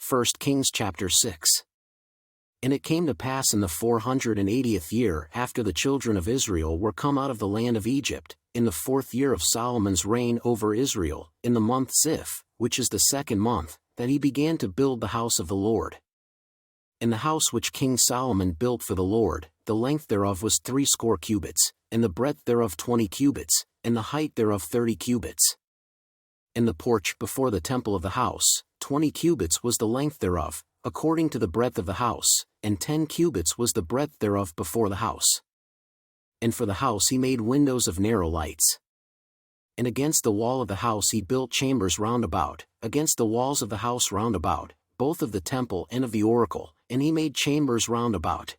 1 Kings chapter 6. And it came to pass in the 480th year after the children of Israel were come out of the land of Egypt, in the 4th year of Solomon's reign over Israel, in the month Ziph, which is the 2nd month, that he began to build the house of the Lord. And the house which King Solomon built for the Lord, the length thereof was 60 cubits, and the breadth thereof 20 cubits, and the height thereof 30 cubits. And the porch before the temple of the house, 20 cubits was the length thereof, according to the breadth of the house, and 10 cubits was the breadth thereof before the house. And for the house he made windows of narrow lights. And against the wall of the house he built chambers round about, against the walls of the house round about, both of the temple and of the oracle, and he made chambers round about.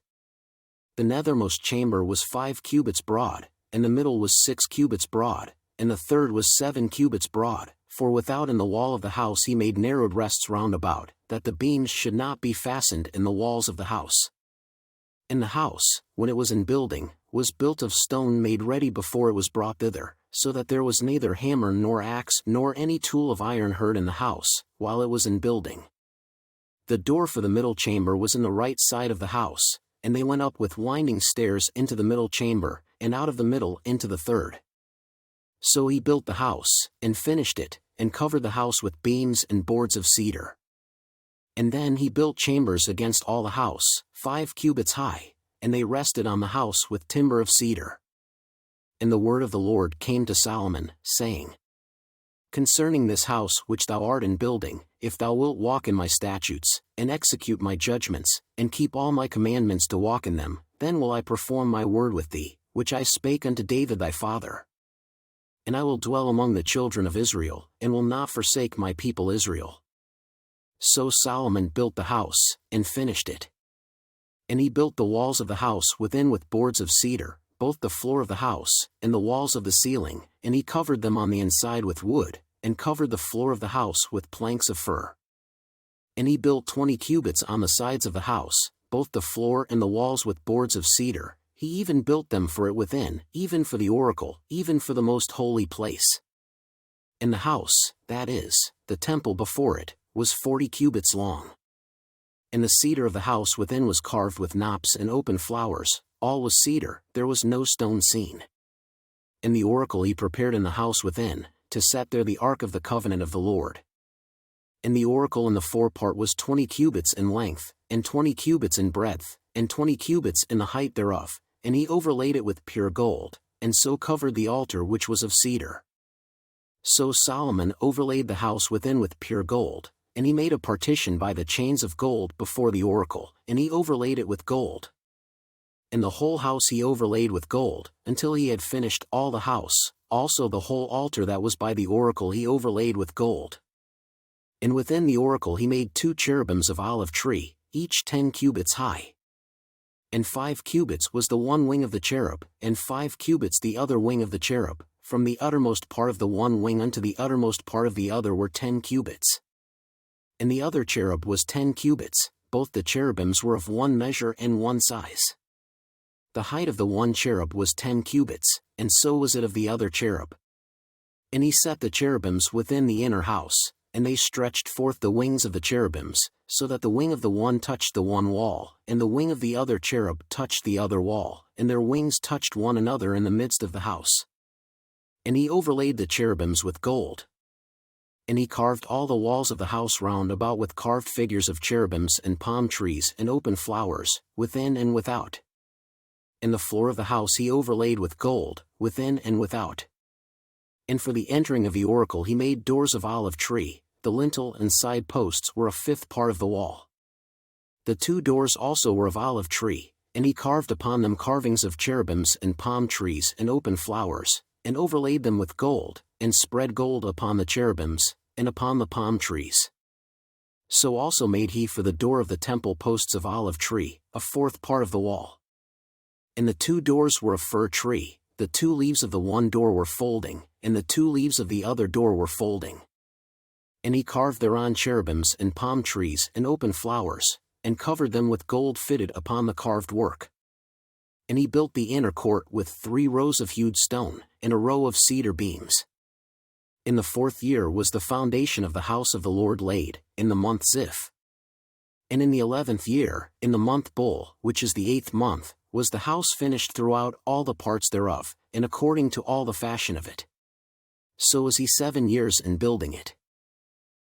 The nethermost chamber was 5 cubits broad, and the middle was 6 cubits broad, and the third was 7 cubits broad, for without in the wall of the house he made narrowed rests round about, that the beams should not be fastened in the walls of the house. And the house, when it was in building, was built of stone made ready before it was brought thither, so that there was neither hammer nor axe nor any tool of iron heard in the house, while it was in building. The door for the middle chamber was in the right side of the house, and they went up with winding stairs into the middle chamber, and out of the middle into the third. So he built the house, and finished it, and covered the house with beams and boards of cedar. And then he built chambers against all the house, 5 cubits high, and they rested on the house with timber of cedar. And the word of the Lord came to Solomon, saying, Concerning this house which thou art in building, if thou wilt walk in my statutes, and execute my judgments, and keep all my commandments to walk in them, then will I perform my word with thee, which I spake unto David thy father. And I will dwell among the children of Israel, and will not forsake my people Israel. So Solomon built the house, and finished it. And he built the walls of the house within with boards of cedar, both the floor of the house, and the walls of the ceiling, and he covered them on the inside with wood, and covered the floor of the house with planks of fir. And he built 20 cubits on the sides of the house, both the floor and the walls with boards of cedar. He even built them for it within, even for the oracle, even for the most holy place. And the house, that is, the temple before it, was 40 cubits long. And the cedar of the house within was carved with knops and open flowers, all was cedar, there was no stone seen. And the oracle he prepared in the house within, to set there the ark of the covenant of the Lord. And the oracle in the forepart was 20 cubits in length, and 20 cubits in breadth, and 20 cubits in the height thereof, and he overlaid it with pure gold, and so covered the altar which was of cedar. So Solomon overlaid the house within with pure gold, and he made a partition by the chains of gold before the oracle, and he overlaid it with gold. And the whole house he overlaid with gold, until he had finished all the house, also the whole altar that was by the oracle he overlaid with gold. And within the oracle he made 2 cherubims of olive tree, each 10 cubits high. And 5 cubits was the one wing of the cherub, and 5 cubits the other wing of the cherub, from the uttermost part of the one wing unto the uttermost part of the other were 10 cubits. And the other cherub was 10 cubits, both the cherubims were of one measure and one size. The height of the one cherub was 10 cubits, and so was it of the other cherub. And he set the cherubims within the inner house, and they stretched forth the wings of the cherubims, so that the wing of the one touched the one wall, and the wing of the other cherub touched the other wall, and their wings touched one another in the midst of the house. And he overlaid the cherubims with gold. And he carved all the walls of the house round about with carved figures of cherubims and palm trees and open flowers, within and without. And the floor of the house he overlaid with gold, within and without. And for the entering of the oracle he made doors of olive tree, the lintel and side posts were a 5th part of the wall. The 2 doors also were of olive tree, and he carved upon them carvings of cherubims and palm trees and open flowers, and overlaid them with gold, and spread gold upon the cherubims, and upon the palm trees. So also made he for the door of the temple posts of olive tree, a 4th part of the wall. And the 2 doors were of fir tree, the 2 leaves of the one door were folding, and the 2 leaves of the other door were folding. And he carved thereon cherubims and palm trees and open flowers, and covered them with gold fitted upon the carved work. And he built the inner court with 3 rows of hewed stone, and a row of cedar beams. In the 4th year was the foundation of the house of the Lord laid, in the month Ziph. And in the 11th year, in the month Bul, which is the 8th month, was the house finished throughout all the parts thereof, and according to all the fashion of it. So was he 7 years in building it.